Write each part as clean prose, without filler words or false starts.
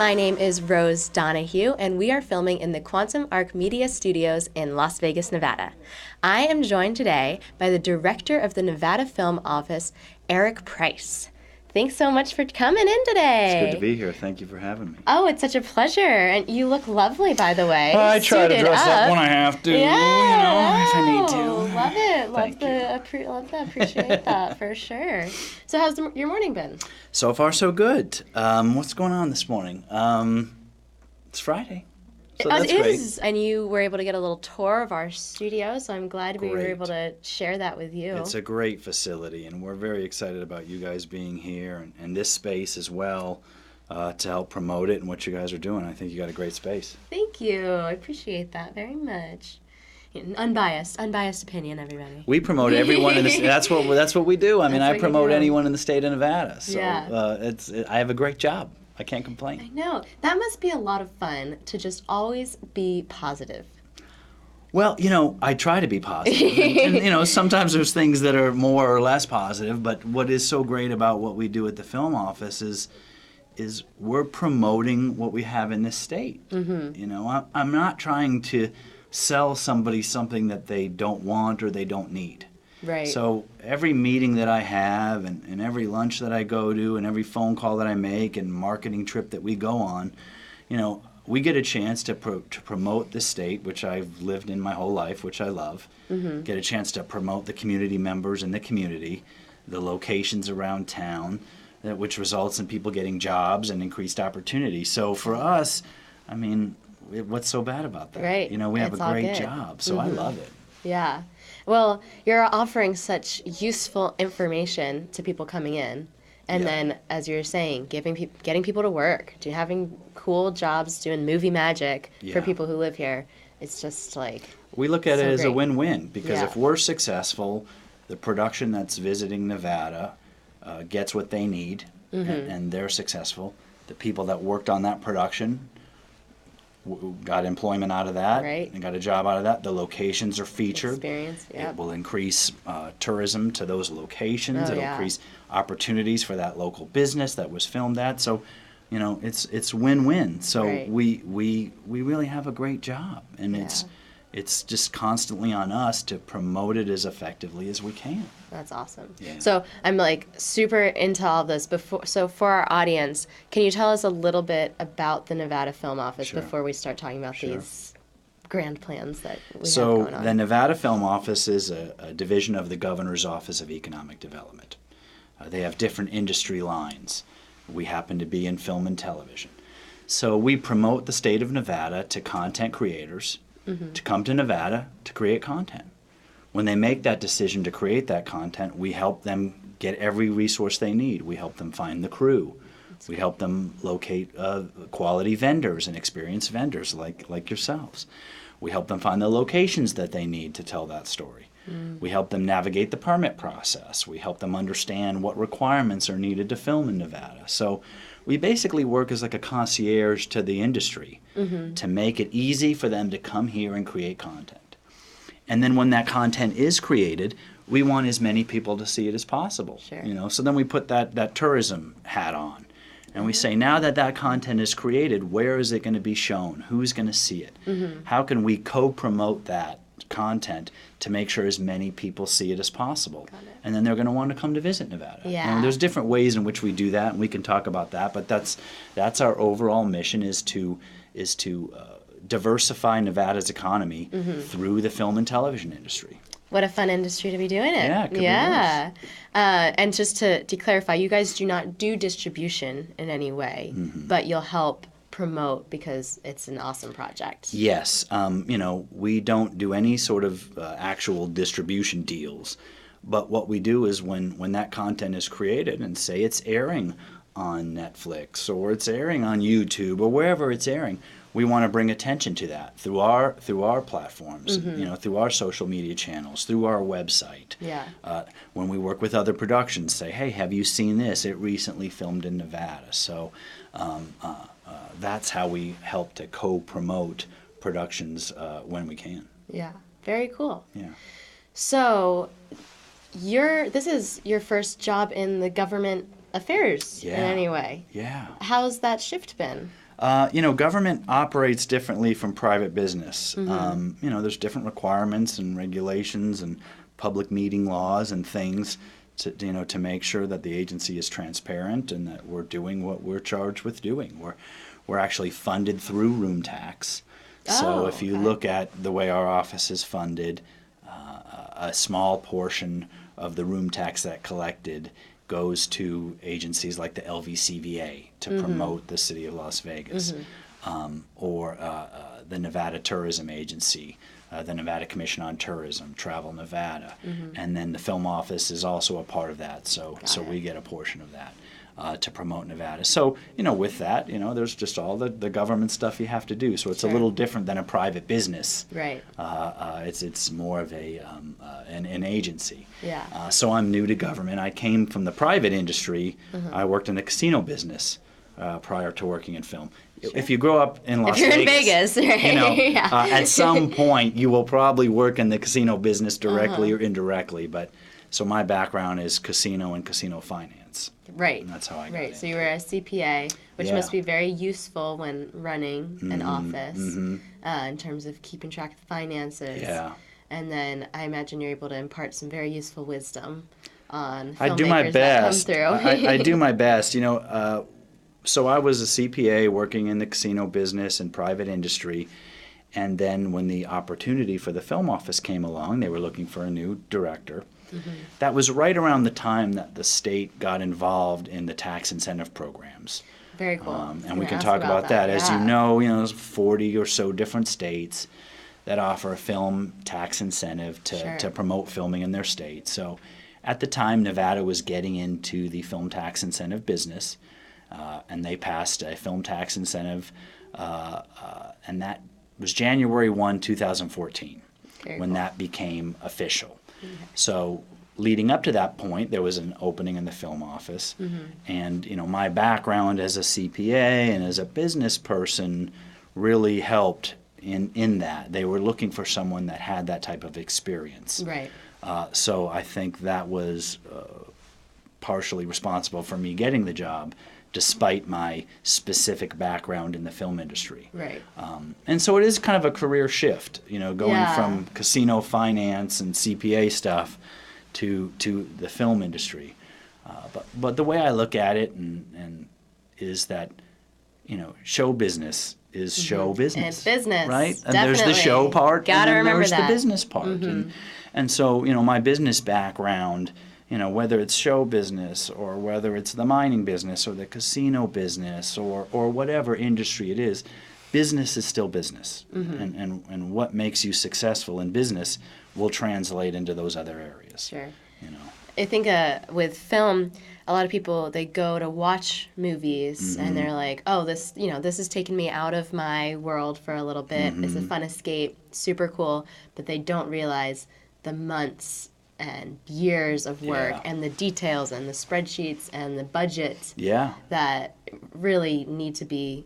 My name is Rose Donahue, and we are filming in the Quantum Arc Media Studios in Las Vegas, Nevada. I am joined today by the director of the Nevada Film Office, Eric Priess. Thanks so much for coming in today. It's good to be here. Thank you for having me. Oh, it's such a pleasure. And you look lovely, by the way. I try to dress up when I have to, yeah, if I need to. Love it. Thank Love that. Appreciate that, for sure. So how's your morning been? So far, so good. What's going on this morning? It's Friday. So that's it great. is, and you were able to get a little tour of our studio, so I'm glad we were Great. able to share that with you. It's a great facility, and we're very excited about you guys being here and this space as well to help promote it and what you guys are doing. I think you got a great space. Thank you. I appreciate that very much. Unbiased opinion, everybody. We promote everyone in the that's what we do. I mean, That's I what you promote do. anyone in the state of Nevada. So Yeah. I have a great job. I can't I complain. know. That must be a lot of fun to just always be positive. Well, I try to be positive. and, sometimes there's things that are more or less positive, but what is so great about what we do at the film office is we're promoting what we have in this state. Mm-hmm. I'm not trying to sell somebody something that they don't want or they don't need. Right. So every meeting that I have and every lunch that I go to and every phone call that I make and marketing trip that we go on, we get a chance to promote the state, which I've lived in my whole life, which I love. Mm-hmm. Get a chance to promote the community members in the community, the locations around town, which results in people getting jobs and increased opportunity. So for us, I mean, what's so bad about that? Right. We have It's a all great good. job, so I love it. Yeah. Well, you're offering such useful information to people coming in. And Yeah. then, as you're saying, getting people to work, having cool jobs, doing movie magic for Yeah. people who live here. It's just like... We look at So it as a great. win-win because Yeah. if we're successful, the production that's visiting Nevada gets what they need and they're successful. The people that worked on that production got employment out of that Right. and got a job out of that. The locations are featured. Experience, yeah. It will increase tourism to those locations. Oh, It'll yeah. increase opportunities for that local business that was filmed at. So, it's win-win. So Right. we really have a great job, and Yeah. it's just constantly on us to promote it as effectively as we can. That's awesome. Yeah. So I'm like super into all this. So for our audience, can you tell us a little bit about the Nevada Film Office Sure. before we start talking about Sure. these grand plans that we have So going on? the Nevada Film Office is a division of the Governor's Office of Economic Development. They have different industry lines. We happen to be in film and television. So we promote the state of Nevada to content creators to come to Nevada to create content. When they make that decision to create that content, we help them get every resource they need. We help them find the crew. We help them locate quality vendors and experienced vendors like yourselves. We help them find the locations that they need to tell that story. We help them navigate the permit process. We help them understand what requirements are needed to film in Nevada. So we basically work as like a concierge to the industry to make it easy for them to come here and create content. And then when that content is created, we want as many people to see it as possible. Sure. So then we put that tourism hat on. And we say, now that content is created, where is it going to be shown? Who's going to see it? How can we co-promote that content to make sure as many people see it as possible? And then they're going to want to come to visit Nevada. Yeah. There's different ways in which we do that, and we can talk about that. But that's our overall mission is to diversify Nevada's economy through the film and television industry. What a fun industry to be doing it. Yeah, it could be yeah. And just to clarify, you guys do not do distribution in any way, but you'll help promote because it's an awesome project. Yes. We don't do any sort of actual distribution deals. But what we do is when that content is created and say it's airing on Netflix or it's airing on YouTube or wherever it's airing, we want to bring attention to that through our platforms, through our social media channels, through our website. Yeah. When we work with other productions, say, hey, have you seen this? It recently filmed in Nevada. So that's how we help to co-promote productions when we can. Yeah. Very cool. Yeah. So this is your first job in the government affairs in any way. Yeah. How's that shift been? Government operates differently from private business. There's different requirements and regulations and public meeting laws and things to make sure that the agency is transparent and that we're doing what we're charged with doing. We're actually funded through room tax. So if you look at the way our office is funded, a small portion of the room tax that collected goes to agencies like the LVCVA to promote the city of Las Vegas, or the Nevada Tourism Agency, the Nevada Commission on Tourism, Travel Nevada, and then the film office is also a part of that. So we get a portion of that to promote Nevada. So with that, there's just all the government stuff you have to do. So it's a little different than a private business. Right. It's more of an agency. Yeah. So I'm new to government. I came from the private industry. I worked in the casino business prior to working in film. Sure. If you grow up in Las Vegas, if you're in Vegas, right? At some point you will probably work in the casino business directly or indirectly. But so my background is casino and casino finance. Right. And that's how I got Right. it. So you were a CPA, which must be very useful when running an office in terms of keeping track of the finances. Yeah. And then I imagine you're able to impart some very useful wisdom on filmmakers I do my best. that come through. I do my best. So I was a CPA working in the casino business and private industry. And then when the opportunity for the film office came along, they were looking for a new director. That was right around the time that the state got involved in the tax incentive programs. Very cool. And we can talk about that. As you know, there's 40 or so different states that offer a film tax incentive to promote filming in their state. So at the time, Nevada was getting into the film tax incentive business, and they passed a film tax incentive, and that was January 1, 2014, when that became official. So leading up to that point, there was an opening in the film office, and my background as a CPA and as a business person really helped in that. They were looking for someone that had that type of experience. Right. So I think that was partially responsible for me getting the job, despite my specific background in the film industry. Right. And so it is kind of a career shift, going from casino finance and CPA stuff to the film industry. But the way I look at it and is that, show business is show business. It's business, right? And definitely. there's the show part, Gotta and then remember there's that. the business part. And so, my business background, whether it's show business or whether it's the mining business or the casino business or whatever industry it is, business is still business. And what makes you successful in business will translate into those other areas. Sure. I think with film, a lot of people, they go to watch movies and they're like, oh, this has taken me out of my world for a little bit. It's a fun escape, super cool, but they don't realize the months and years of work and the details and the spreadsheets and the budgets that really need to be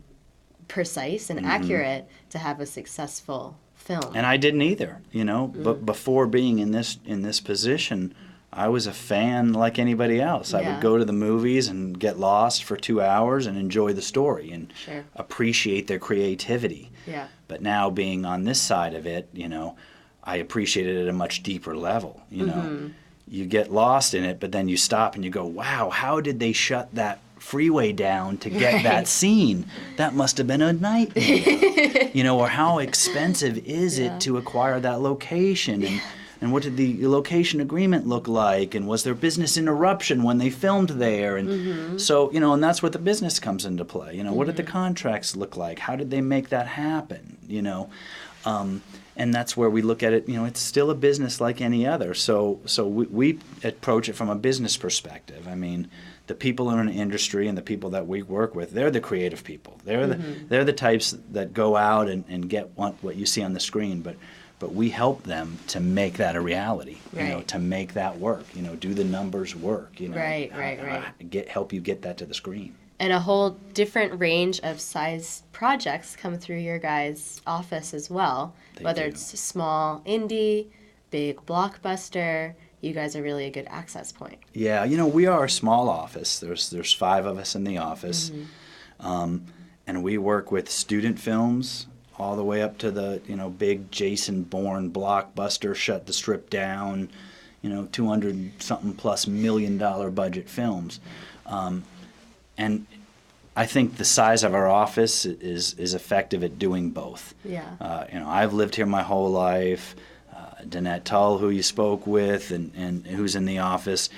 precise and accurate to have a successful film. And I didn't either, but before being in this position, I was a fan like anybody else. I would go to the movies and get lost for 2 hours and enjoy the story and appreciate their creativity. Yeah. But now being on this side of it, I appreciate it at a much deeper level. You get lost in it, but then you stop and you go, wow, how did they shut that freeway down to get that scene? That must have been a nightmare. Or how expensive is it to acquire that location? And what did the location agreement look like? And was there business interruption when they filmed there? And so, and that's where the business comes into play. What did the contracts look like? How did they make that happen? And that's where we look at it, it's still a business like any other. So we approach it from a business perspective. I mean, the people in the industry and the people that we work with, they're the creative people. They're the types that go out and get what you see on the screen. But we help them to make that a reality, to make that work, do the numbers work, Right. Help you get that to the screen. And a whole different range of size projects come through your guys' office as well. Whether it's small indie, big blockbuster, you guys are really a good access point. Yeah, we are a small office. There's 5 of us in the office. And we work with student films all the way up to the, big Jason Bourne blockbuster, shut the strip down, 200 something plus $1 million budget films. And I think the size of our office is effective at doing both. Yeah. I've lived here my whole life. Danette Tull, who you spoke with, and who's in the office,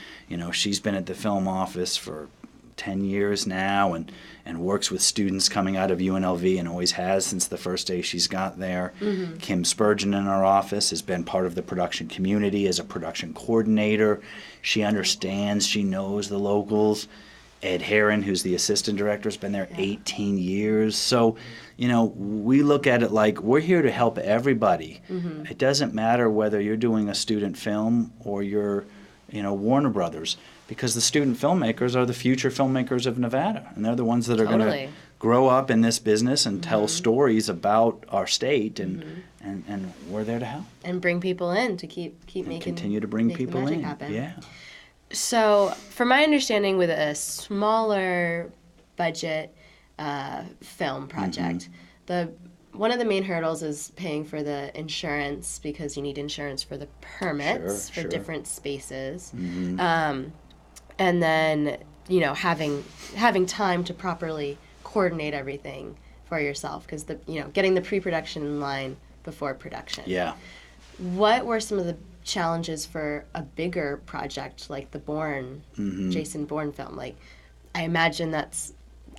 she's been at the film office for 10 years now and works with students coming out of UNLV and always has since the first day she's got there. Mm-hmm. Kim Spurgeon in our office has been part of the production community as a production coordinator. She understands, she knows the locals. Ed Herron, who's the assistant director, has been there 18 years. So, we look at it like we're here to help everybody. Mm-hmm. It doesn't matter whether you're doing a student film or you're, Warner Brothers, because the student filmmakers are the future filmmakers of Nevada, and they're the ones that are going to grow up in this business and tell stories about our state, and we're there to help. And bring people in to keep making, continue to bring people in. Happen. Yeah. So, from my understanding, with a smaller budget film project, one of the main hurdles is paying for the insurance, because you need insurance for the permits for different spaces, and then having time to properly coordinate everything for yourself, because getting the pre-production in line before production. Yeah. What were some of the challenges for a bigger project like the Jason Bourne film? Like, I imagine that's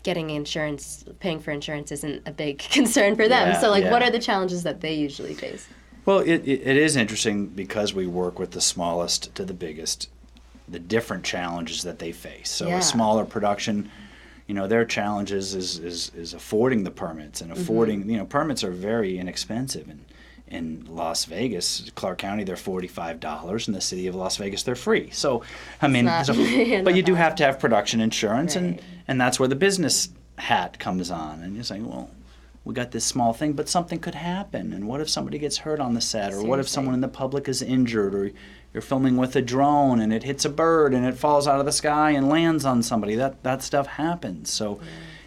getting insurance, paying for insurance isn't a big concern for them. So, what are the challenges that they usually face? Well, it is interesting because we work with the smallest to the biggest, the different challenges that they face. So a smaller production, their challenges is affording the permits and affording, permits are very inexpensive. And in Las Vegas, Clark County, they're $45. In the city of Las Vegas, they're free. So, but you do have to have production insurance, and that's where the business hat comes on. And you're saying, well, we got this small thing, but something could happen. And what if somebody gets hurt on the set? Or what if someone in the public is injured? Or you're filming with a drone and it hits a bird and it falls out of the sky and lands on somebody? That stuff happens. So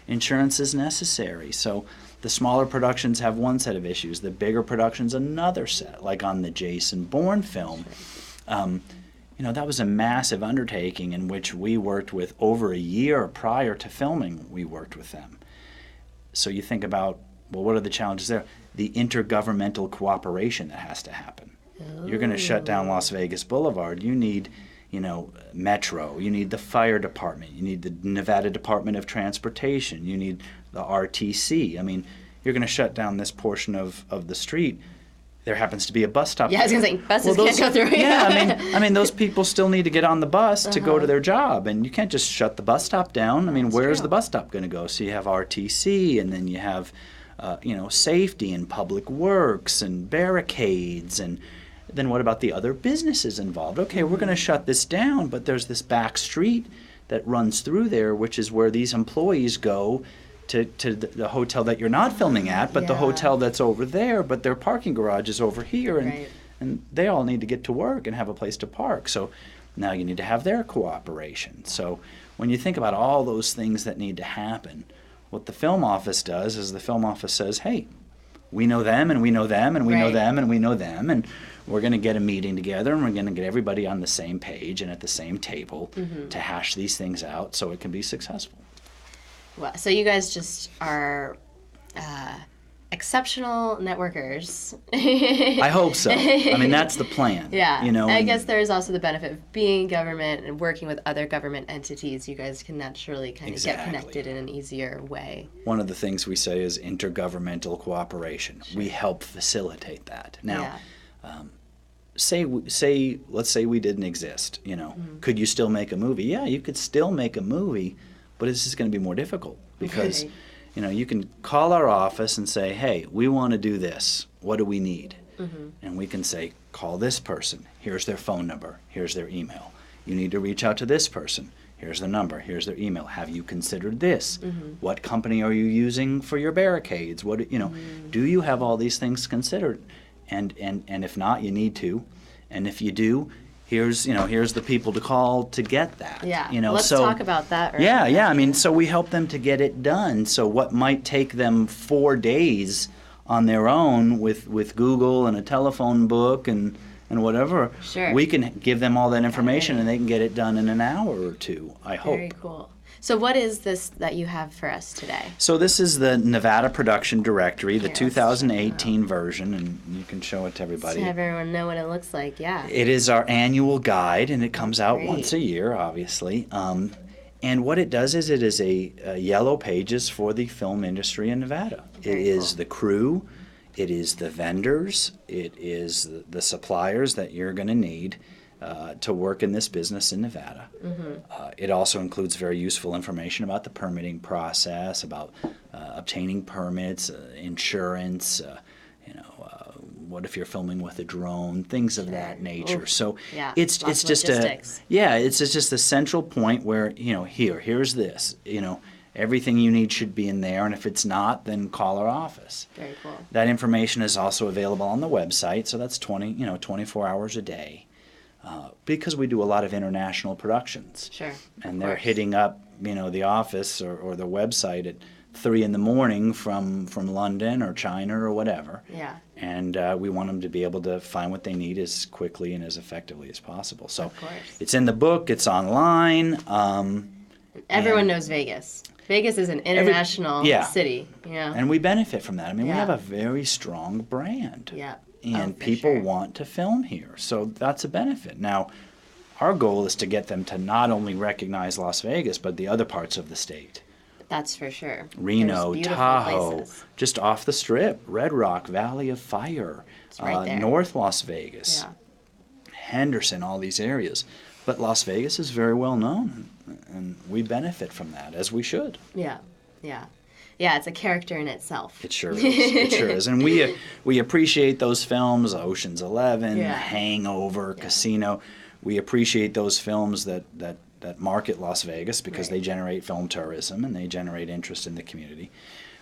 insurance is necessary. So the smaller productions have one set of issues. The bigger productions, another set. Like on the Jason Bourne film, that was a massive undertaking in which we worked with over a year prior to filming. We worked with them. So you think about, well, what are the challenges there? The intergovernmental cooperation that has to happen. Oh. You're going to shut down Las Vegas Boulevard. You need, Metro. You need the fire department. You need the Nevada Department of Transportation. You need the RTC. I mean, you're going to shut down this portion of the street. There happens to be a bus stop. Yeah, I was going to say, buses can't go through. Yeah, I mean, those people still need to get on the bus to go to their job, and you can't just shut the bus stop down. I mean, where's the bus stop going to go? So you have RTC, and then you have, safety and public works and barricades, and then what about the other businesses involved? Okay, we're going to shut this down, but there's this back street that runs through there, which is where these employees go to the hotel that you're not filming at, but the hotel that's over there, but their parking garage is over here, and they all need to get to work and have a place to park. So now you need to have their cooperation. So when you think about all those things that need to happen, what the film office does is the film office says, hey, we know them, and we know them, and we know them, and we know them, and we're going to get a meeting together, and we're going to get everybody on the same page and at the same table to hash these things out so it can be successful. Well, so you guys just are exceptional networkers. I hope so. I mean, that's the plan. Yeah. I guess there is also the benefit of being government and working with other government entities. You guys can naturally kind of get connected in an easier way. One of the things we say is intergovernmental cooperation. Sure. We help facilitate that. Now, let's say we didn't exist. Could you still make a movie? Yeah, you could still make a movie, but it's just going to be more difficult because, you can call our office and say, hey, we want to do this. What do we need? And we can say, call this person. Here's their phone number. Here's their email. You need to reach out to this person. Here's their number. Here's their email. Have you considered this? What company are you using for your barricades? Do you have all these things considered? And if not, you need to. And if you do, here's the people to call to get that. Yeah. So Let's talk about that. Yeah. I mean, so we help them to get it done. So what might take them 4 days on their own with Google and a telephone book and whatever, Sure. we can give them all that information and they can get it done in an hour or two, I hope. Very cool. So what is this that you have for us today? So this is the Nevada Production Directory, the Here, 2018 version, and you can show it to everybody. To have everyone know what it looks like, yeah. It is our annual guide, and it comes out Great. once a year, obviously. And what it does is it is a yellow pages for the film industry in Nevada. Very it is cool. the crew, it is the vendors, it is the suppliers that you're going to need to work in this business in Nevada. It also includes very useful information about the permitting process, about obtaining permits, insurance, what if you're filming with a drone, things of that nature. Oof. So Yeah, it's lots of just logistics. it's just a central point where here's this, everything you need should be in there, and if it's not, then call our office. Very cool. That information is also available on the website, so that's 24 hours a day, because we do a lot of international productions. Sure. And they're hitting up the office or the website at 3 a.m. from London or China or whatever. Yeah. And we want them to be able to find what they need as quickly and as effectively as possible. So Of course. it's in the book, it's online. Everyone and- knows Vegas. Vegas is an international yeah. city. And we benefit from that. I mean, we Yeah. have a very strong brand. Yeah. And for people sure. want to film here. So that's a benefit. Now, our goal is to get them to not only recognize Las Vegas, but the other parts of the state. That's for sure. Reno, There's beautiful Tahoe, places. just off the Strip, Red Rock, Valley of Fire, It's right there. North Las Vegas, Yeah. Henderson, all these areas. But Las Vegas is very well known, and we benefit from that, as we should. Yeah. Yeah. Yeah, it's a character in itself. It sure is. It sure is. And we appreciate those films, Ocean's 11, Yeah. Hangover, Casino. We appreciate those films that market Las Vegas because Right. they generate film tourism and they generate interest in the community.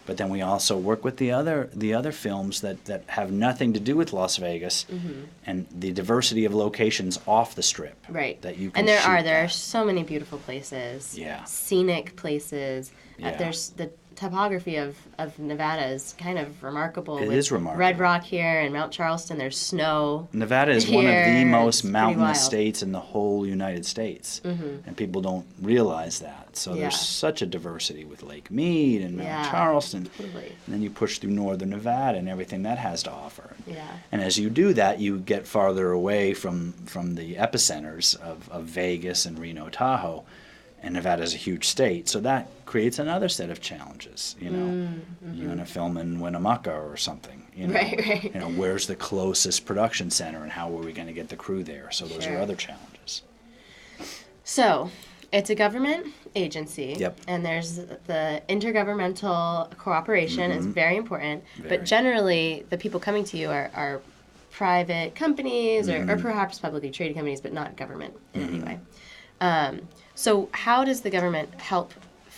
But then we also work with the other films that have nothing to do with Las Vegas and the diversity of locations off the Strip. Right. That you can And there shoot are at. so many beautiful places. Yeah. Scenic places. Yeah. There's the topography of Nevada is kind of remarkable. It with is remarkable. Red Rock here and Mount Charleston, there's snow. Nevada is one of the Here, most it's pretty mountainous wild. states in the whole United States, and people don't realize that. So Yeah. there's such a diversity with Lake Mead and Mount Yeah, Charleston, totally. and then you push through northern Nevada and everything that has to offer. Yeah. And as you do that, you get farther away from the epicenters of Vegas and Reno, Tahoe, and Nevada's a huge state, so that creates another set of challenges. You're gonna film in Winnemucca or something. Right. Where's the closest production center, and how are we going to get the crew there? So those Sure. are other challenges. So, it's a government agency. Yep. And there's the intergovernmental cooperation is very important. Very. But generally, the people coming to you are private companies or perhaps publicly traded companies, but not government in any way. So, how does the government help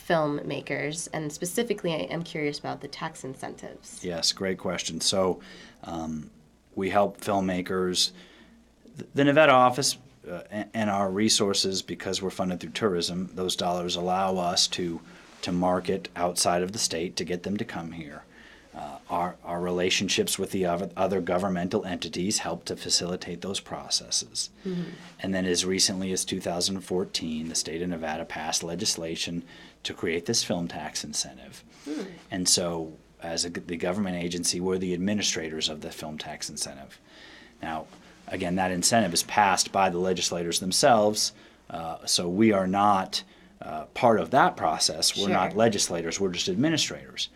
filmmakers? And specifically, I am curious about the tax incentives. Yes, great question. So we help filmmakers. The Nevada office and our resources, because we're funded through tourism, those dollars allow us to market outside of the state to get them to come here. Our relationships with the other governmental entities help to facilitate those processes. And then as recently as 2014, the state of Nevada passed legislation to create this film tax incentive. And so as the government agency, we're the administrators of the film tax incentive. Now, again, that incentive is passed by the legislators themselves, so we are not part of that process. We're not Sure. legislators, we're just administrators.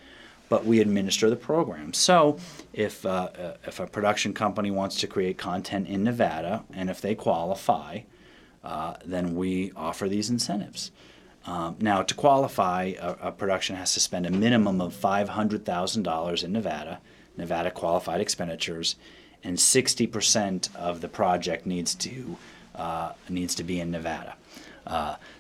But we administer the program. So if a production company wants to create content in Nevada, and if they qualify, then we offer these incentives. Now, to qualify, a production has to spend a minimum of $500,000 in Nevada qualified expenditures, and 60% of the project needs to be in Nevada.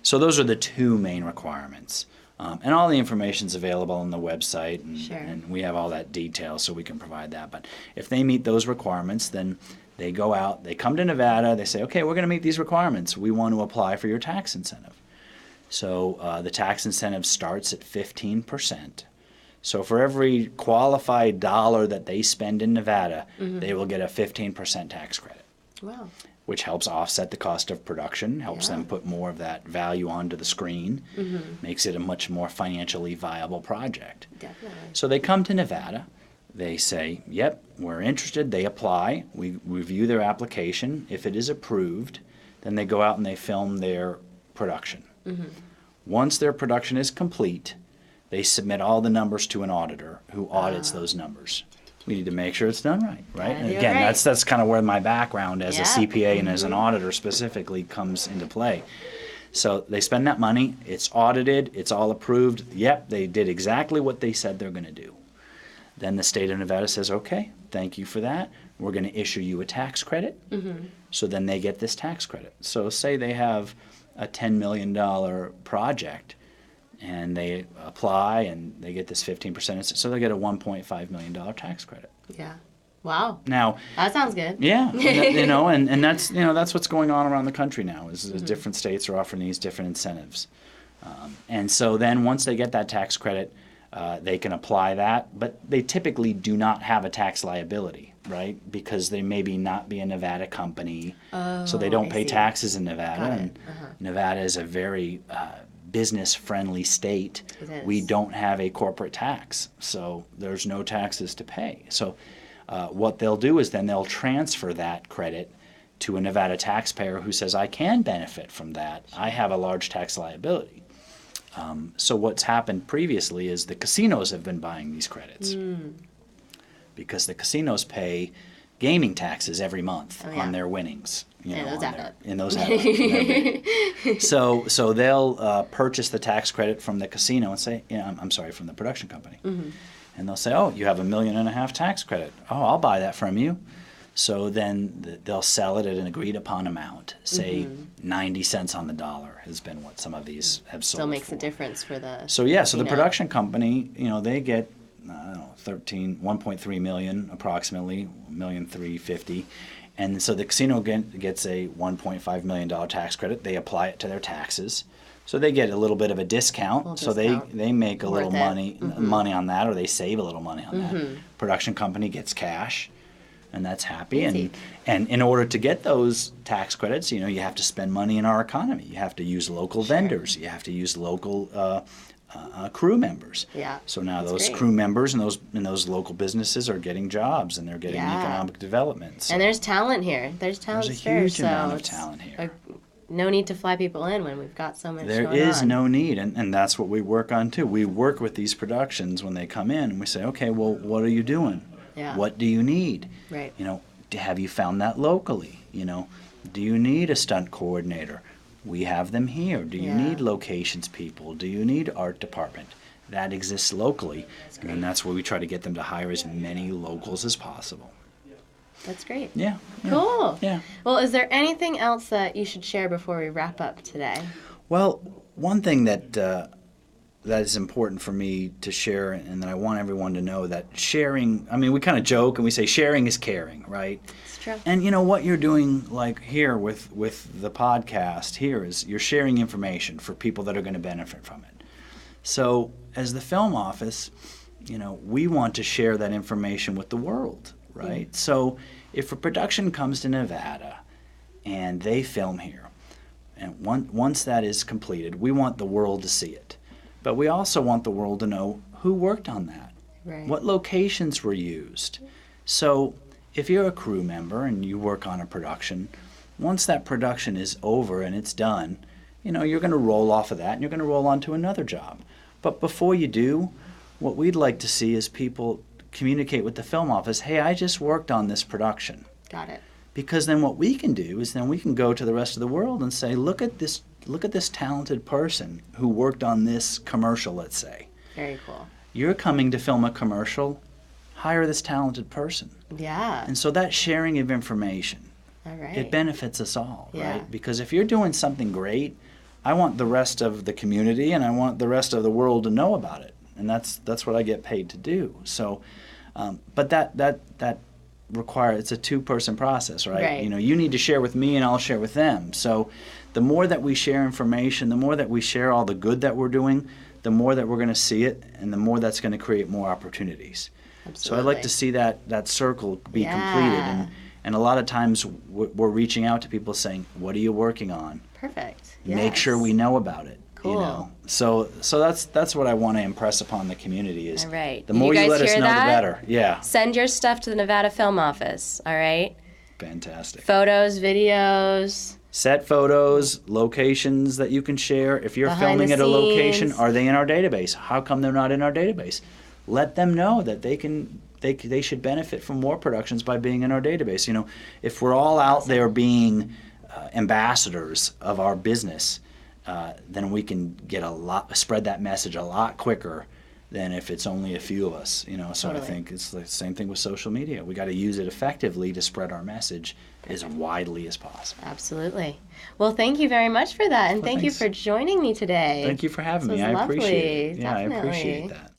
So those are the two main requirements. And all the information is available on the website, Sure. and we have all that detail, so we can provide that. But if they meet those requirements, then They go out, they come to Nevada, they say, okay, we're going to meet these requirements. We want to apply for your tax incentive. So the tax incentive starts at 15%. So for every qualified dollar that they spend in Nevada, they will get a 15% tax credit. Wow. Which helps offset the cost of production, helps Yeah. them put more of that value onto the screen, makes it a much more financially viable project. Definitely. So they come to Nevada, they say, yep, we're interested, they apply, we review their application. If it is approved, then they go out and they film their production. Once their production is complete, they submit all the numbers to an auditor who audits those numbers. We need to make sure it's done right, right? And do it again, right. that's kind of where my background as a Yeah. CPA and as an auditor specifically comes into play. So they spend that money, it's audited, it's all approved. Yep, they did exactly what they said they're going to do. Then the state of Nevada says, okay, thank you for that. We're going to issue you a tax credit. So then they get this tax credit. So say they have a $10 million project and they apply and they get this 15%, so they get a $1.5 million tax credit. Yeah. Wow. Now, That sounds good. yeah, and that's that's what's going on around the country now. Is different states are offering these different incentives, and so then once they get that tax credit, they can apply that. But they typically do not have a tax liability, right? Because they maybe not be a Nevada company, so they don't I pay see. taxes in Nevada. Got it. And Nevada is a very business-friendly state. It is. We don't have a corporate tax, so there's no taxes to pay. So what they'll do is then they'll transfer that credit to a Nevada taxpayer who says, I can benefit from that. I have a large tax liability. So what's happened previously is the casinos have been buying these credits because the casinos pay gaming taxes every month on their winnings. And those add up. And those add up. So they'll purchase the tax credit from the casino and say, I'm sorry, from the production company. And they'll say, oh, you have $1.5 million tax credit. Oh, I'll buy that from you. So then they'll sell it at an agreed upon amount. Say 90 cents on the dollar has been what some of these have sold Still makes for. a difference for the. So the production company, they get, I don't know, 1.3 million approximately, $1,350,000. And so the casino gets a $1.5 million tax credit. They apply it to their taxes. So they get a little bit of a discount. So they make a little money on that, or they save a little money on that. Production company gets cash, and that's happy. Easy. And in order to get those tax credits, you have to spend money in our economy. You have to use local vendors. You have to use local crew members. Yeah, So now that's those great. crew members and those local businesses are getting jobs and they're getting economic development. So And there's talent here. There's talent. there's a huge amount of talent here. No need to fly people in when we've got so much There going is on. no need, and that's what we work on too. We work with these productions when they come in, and we say, okay, well, what are you doing? Yeah. What do you need? Right. Have you found that locally? Do you need a stunt coordinator? We have them here. Do you Yeah. need locations people? Do you need art department? That exists locally, and that's where we try to get them to hire as many locals as possible. That's great. Yeah. Cool. Yeah. Well, is there anything else that you should share before we wrap up today? Well, one thing that is important for me to share, and that I want everyone to know, that sharing, we kind of joke and we say sharing is caring, right? It's true. And what you're doing, like here with the podcast here, is you're sharing information for people that are going to benefit from it. So as the film office, we want to share that information with the world, right? So if a production comes to Nevada and they film here, and once that is completed, we want the world to see it. But we also want the world to know who worked on that, Right. what locations were used. So if you're a crew member and you work on a production, once that production is over and it's done, you're going to roll off of that and you're going to roll on to another job. But before you do, what we'd like to see is people communicate with the film office, hey, I just worked on this production. Got it. Because then what we can do is then we can go to the rest of the world and say, look at this talented person who worked on this commercial, let's say. Very cool. You're coming to film a commercial, hire this talented person. Yeah. And so that sharing of information, All right. it benefits us all, Yeah. right? Because if you're doing something great, I want the rest of the community and I want the rest of the world to know about it. And that's what I get paid to do. So, but that it's a two-person process, right? Right. You know, you need to share with me and I'll share with them. So the more that we share information, the more that we share all the good that we're doing, the more that we're going to see it, and the more that's going to create more opportunities. Absolutely. So I'd like to see that circle be Yeah. completed. And a lot of times we're reaching out to people saying, what are you working on? Perfect. Make Yes. sure we know about it. Cool. You know? So that's what I want to impress upon the community is All right. the You more you guys let us hear know, that? the better. Yeah. Send your stuff to the Nevada Film Office, all right? Fantastic. Photos, videos. Set photos, locations that you can share. If you're Behind filming the at a location, scenes. are they in our database? How come they're not in our database? Let them know that they should benefit from more productions by being in our database. You know, if we're all out there being ambassadors of our business, then we can spread that message a lot quicker than if it's only a few of us. You know, so Totally. I think it's the same thing with social media. We got to use it effectively to spread our message as widely as possible. Absolutely. Well, thank you very much for that, and Well, thank you thanks. for joining me today. Thank you for having This me. was I appreciate it. lovely. Yeah, I Definitely. appreciate that.